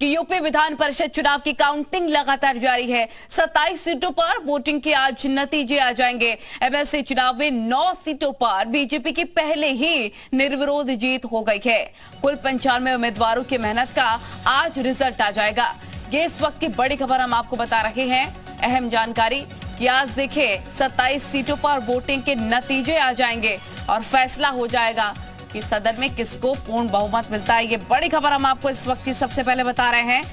कि यूपी विधान परिषद चुनाव की काउंटिंग लगातार जारी है। 27 सीटों पर वोटिंग के आज नतीजे आ जाएंगे। एमएलसी चुनाव में 9 सीटों पर बीजेपी की पहले ही निर्विरोध जीत हो गई है। कुल 95 उम्मीदवारों की मेहनत का आज रिजल्ट आ जाएगा। ये इस वक्त की बड़ी खबर हम आपको बता रहे हैं। अहम जानकारी कि आज देखिए 27 सीटों पर वोटिंग के नतीजे आ जाएंगे और फैसला हो जाएगा कि सदन में किसको पूर्ण बहुमत मिलता है। ये बड़ी खबर हम आपको इस वक्त की सबसे पहले बता रहे हैं,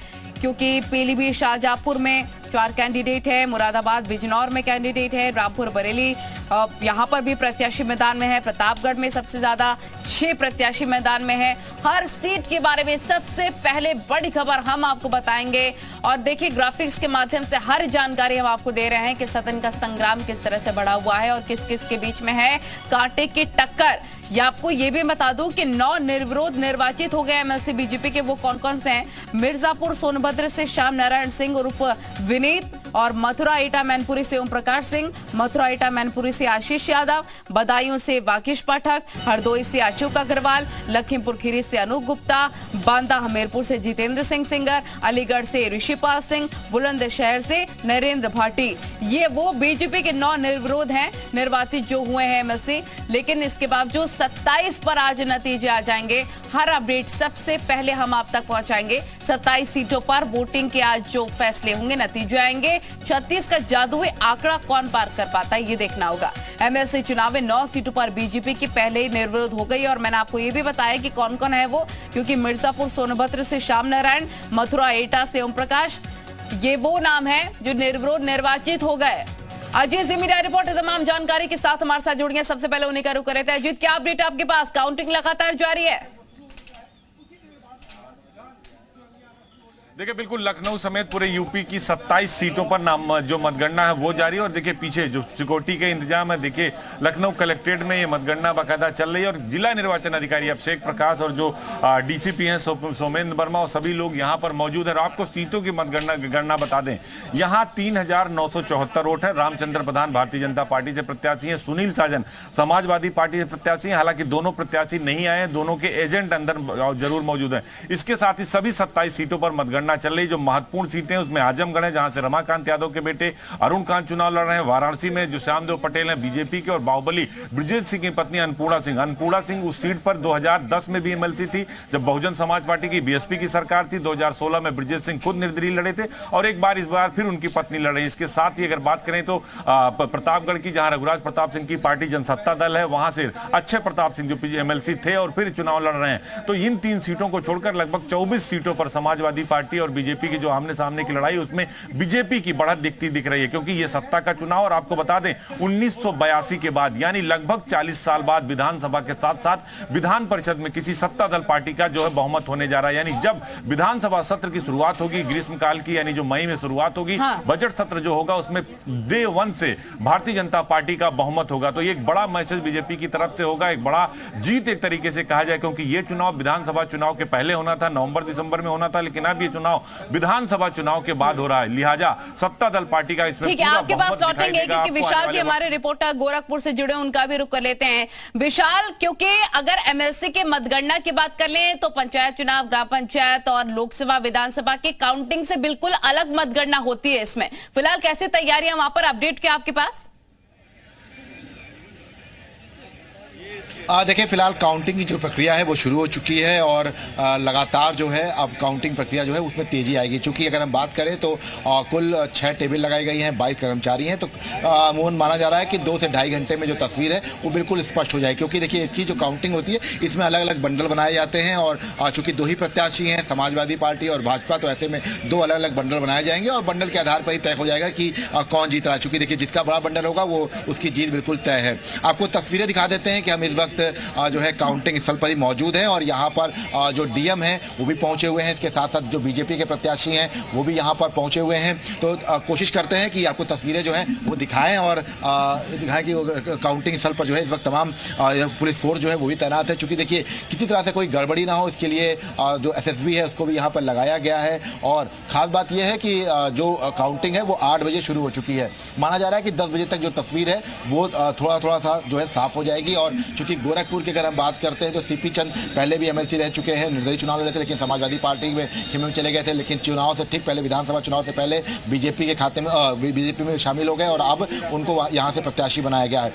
क्योंकि पीलीभीत शाहजहांपुर में 4 कैंडिडेट है, मुरादाबाद बिजनौर में कैंडिडेट है, रामपुर बरेली यहाँ पर भी प्रत्याशी मैदान में है, प्रतापगढ़ में सबसे ज्यादा 6 प्रत्याशी मैदान में है। हर सीट के बारे में सबसे पहले बड़ी खबर हम आपको बताएंगे और देखिए ग्राफिक्स के माध्यम से हर जानकारी हम आपको दे रहे हैं कि सदन का संग्राम किस तरह से बढ़ा हुआ है और किस किस के बीच में है कांटे की टक्कर। या आपको ये भी बता दूं कि 9 निर्विरोध निर्वाचित हो गए एमएलसी बीजेपी के। वो कौन कौन से हैं? मिर्जापुर सोनभद्र से श्याम नारायण सिंह उर्फ विनीत और मथुरा एटा मैनपुरी से ओम प्रकाश सिंह, मथुरा एटा मैनपुरी से आशीष यादव, बदायूं से वाकिश पाठक, हरदोई से अशोक अग्रवाल, लखीमपुर खीरी से अनूप गुप्ता, बांदा हमीरपुर से जितेंद्र सिंह सिंगर, अलीगढ़ से ऋषिपाल सिंह, बुलंदशहर से नरेंद्र भाटी। ये वो बीजेपी के 9 निर्विरोध हैं निर्वाचित जो हुए हैं एमएलसी। लेकिन इसके बावजूद 27 पर आज नतीजे आ जाएंगे। हर अपडेट सबसे पहले हम आप तक पहुंचाएंगे। 27 सीटों पर वोटिंग के आज जो फैसले होंगे, नतीजे आएंगे। 36 का जादुई आंकड़ा कौन पार कर पाता है ये देखना होगा। एमएलसी चुनाव में 9 सीटों पर बीजेपी की पहले ही निर्विरोध हो गई और मैंने आपको ये भी बताया कि कौन कौन है वो, क्योंकि मिर्जापुर सोनभद्र से श्याम नारायण, मथुरा एटा से ओम प्रकाश, ये वो नाम है जो निर्विरोध निर्वाचित हो गए। अजीत जी मीडिया रिपोर्ट तमाम जानकारी के साथ हमारे साथ जुड़िए। सबसे पहले उन्हीं का रुख करे थे। अजीत, क्या अपडेट आपके पास? काउंटिंग लगातार जारी है। देखिए बिल्कुल लखनऊ समेत पूरे यूपी की 27 सीटों पर नाम जो मतगणना है वो जारी है और देखिए पीछे जो सिक्योरिटी के इंतजाम है, देखिए लखनऊ कलेक्ट्रेट में ये मतगणना बाकायदा चल रही है और जिला निर्वाचन अधिकारी अभिषेक प्रकाश और जो डीसीपी हैं सोमेंद्र वर्मा और सभी लोग यहाँ पर मौजूद है। और आपको सीटों की मतगणना बता दें, यहाँ 3974 वोट है। रामचंद्र प्रधान भारतीय जनता पार्टी से प्रत्याशी है, सुनील साजन समाजवादी पार्टी से प्रत्याशी है। हालांकि दोनों प्रत्याशी नहीं आए, दोनों के एजेंट अंदर जरूर मौजूद है। इसके साथ ही सभी 27 सीटों पर मतगणना चल रही। जो महत्वपूर्ण सीटें उसमें आजमगढ़ है जहां से रमाकांत यादव के बेटे अरुण कांत चुनाव लड़ रहे हैं, वाराणसी में जो श्यामदेव पटेल हैं बीजेपी के, और बाहुबली ब्रिजेश सिंह की पत्नी अन्नपूर्णा सिंह उस सीट पर 2010 में भी एमएलसी थी जब बहुजन समाज पार्टी की बीएसपी की सरकार थी। 2016 में ब्रिजेश सिंह खुद निर्दलीय लड़े थे और एक बार इस बार फिर उनकी पत्नी लड़ रही। इसके साथ ही अगर बात करें तो प्रतापगढ़ की जहां रघुराज प्रताप सिंह की पार्टी जनसत्ता दल है, वहां से अक्षय प्रताप सिंह जो एमएलसी थे और फिर चुनाव लड़ रहे हैं। तो इन 3 सीटों को छोड़कर लगभग 24 सीटों पर समाजवादी पार्टी और बीजेपी की जो आमने सामने की लड़ाई उसमें बीजेपी की बढ़त दिख रही है, क्योंकि ये सत्ता का चुनाव। और आपको बता दें 1982 के बाद यानी लगभग 40 साल बाद विधानसभा के साथ साथ विधान परिषद में किसी सत्ता दल पार्टी का जो है बहुमत होने जा रहा है। यानी जब विधानसभा सत्र की शुरुआत होगी ग्रीष्मकाल की, यानी जो मई में शुरुआत होगी, बजट सत्र जो होगा उसमें डे 1 से भारतीय जनता पार्टी का बहुमत होगा। तो ये एक बड़ा मैसेज बीजेपी की तरफ से होगा, एक बड़ा जीत एक तरीके से कहा जाए, क्योंकि ये चुनाव विधानसभा चुनाव के पहले होना था, नवंबर दिसंबर में होना था, लेकिन अब ये चुनाव विधानसभा चुनाव के बाद हो रहा है। लिहाजा सत्ता दल पार्टी का इसमें ठीक है, आपके पास लौटेंगे क्योंकि विशाल भी हमारे रिपोर्टर गोरखपुर से जुड़े, उनका भी रुख कर लेते हैं। विशाल, क्योंकि अगर एमएलसी के मतगणना की बात कर लें तो पंचायत चुनाव, ग्राम पंचायत और लोकसभा विधानसभा की काउंटिंग से बिल्कुल अलग मतगणना होती है। इसमें फिलहाल कैसी तैयारियां वहां पर, अपडेट क्या आपके पास? देखिए फिलहाल काउंटिंग की जो प्रक्रिया है वो शुरू हो चुकी है और लगातार जो है अब काउंटिंग प्रक्रिया जो है उसमें तेज़ी आएगी। चूँकि अगर हम बात करें तो कुल 6 टेबल लगाई गई हैं, 22 कर्मचारी हैं, तो अमूमन माना जा रहा है कि 2 से ढाई घंटे में जो तस्वीर है वो बिल्कुल स्पष्ट हो जाए। क्योंकि देखिए इसकी जो काउंटिंग होती है इसमें अलग अलग बंडल बनाए जाते हैं और चूँकि 2 ही प्रत्याशी हैं, समाजवादी पार्टी और भाजपा, तो ऐसे में 2 अलग अलग बंडल बनाए जाएंगे और बंडल के आधार पर ही तय हो जाएगा कि कौन जीत रहा है। चूँकि देखिए जिसका बड़ा बंडल होगा वो उसकी जीत बिल्कुल तय है। आपको तस्वीरें दिखा देते हैं कि हम इस वक्त जो है काउंटिंग स्थल पर ही मौजूद हैं और यहाँ पर जो डीएम हैं वो भी पहुँचे हुए हैं। इसके साथ साथ जो बीजेपी के प्रत्याशी हैं वो भी यहाँ पर पहुँचे हुए हैं। तो कोशिश करते हैं कि आपको तस्वीरें जो हैं वो दिखाएं और दिखाएं कि वो काउंटिंग स्थल पर जो है इस वक्त तमाम पुलिस फोर्स जो है वो भी तैनात है। चूँकि देखिए किसी तरह से कोई गड़बड़ी ना हो इसके लिए जो एसएसबी है उसको भी यहाँ पर लगाया गया है। और ख़ास बात यह है कि जो काउंटिंग है वो 8 बजे शुरू हो चुकी है। माना जा रहा है कि 10 बजे तक जो तस्वीर है वो थोड़ा सा जो है साफ हो जाएगी। और चूँकि गोरखपुर की अगर हम बात करते हैं तो सीपी चंद पहले भी एमएलसी रह चुके हैं, निर्दलीय चुनाव लड़े थे, लेकिन समाजवादी पार्टी में खेमे में चले गए थे, लेकिन चुनाव से ठीक पहले, विधानसभा चुनाव से पहले बीजेपी के खाते में बीजेपी में शामिल हो गए और अब उनको यहाँ से प्रत्याशी बनाया गया है।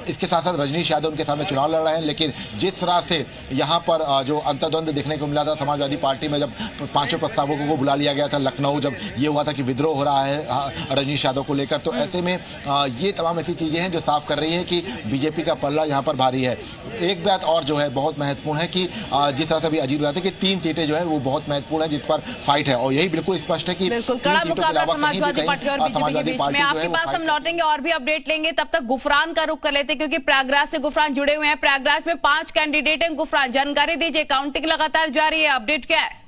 इसके साथ साथ रजनीश यादव उनके सामने चुनाव लड़ रहे हैं, लेकिन जिस तरह से यहाँ पर जो अंतर्द्वंद देखने को मिला था समाजवादी पार्टी में, जब 5 प्रस्तावकों को बुला लिया गया था लखनऊ, जब ये हुआ था कि विद्रोह हो रहा है रजनीश यादव को लेकर, तो ऐसे में ये तमाम ऐसी चीजें हैं जो साफ कर रही है कि बीजेपी का पल्ला यहाँ पर भारी है। एक बात और जो है बहुत महत्वपूर्ण है कि जिस तरह से अभी अजीत बताते हैं कि 3 सीटें जो है वो बहुत महत्वपूर्ण है जिस पर फाइट है, और यही बिल्कुल स्पष्ट है कि कड़ा मुकाबला समाजवादी पार्टी और बीजेपी के बीच में। आपके पास हम लौटेंगे और भी अपडेट लेंगे, तब तक गुफरान का रुख कर लेते हैं क्योंकि प्रयागराज से गुफरान जुड़े हुए हैं। प्रयागराज में 5 कैंडिडेट हैं। गुफरान, जानकारी दीजिए, काउंटिंग लगातार जारी है, अपडेट क्या है?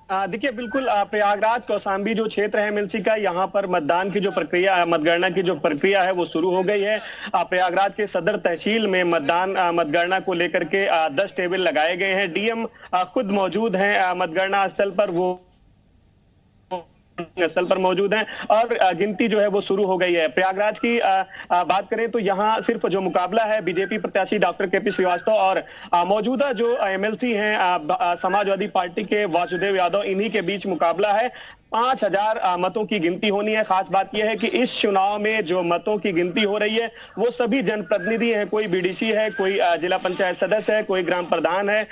देखिए, बिल्कुल प्रयागराज कौशाम्बी जो क्षेत्र है एमएलसी का, यहाँ पर मतदान की जो प्रक्रिया, मतगणना की जो प्रक्रिया है वो शुरू हो गई है। प्रयागराज के सदर तहसील में मतगणना को लेकर के 10 टेबल लगाए गए हैं। डीएम खुद मौजूद हैं मतगणना स्थल पर, वो स्थल पर मौजूद हैं और गिनती जो है वो शुरू हो गई है। प्रयागराज की बात करें तो यहाँ सिर्फ जो मुकाबला है बीजेपी प्रत्याशी डॉक्टर केपी श्रीवास्तव और मौजूदा जो एमएलसी हैं समाजवादी पार्टी के वासुदेव यादव, इन्हीं के बीच मुकाबला है। 5000 मतों की गिनती होनी है। खास बात यह है कि इस चुनाव में जो मतों की गिनती हो रही है वो सभी जनप्रतिनिधि हैं, कोई बीडीसी है, कोई जिला पंचायत सदस्य है, कोई ग्राम प्रधान है,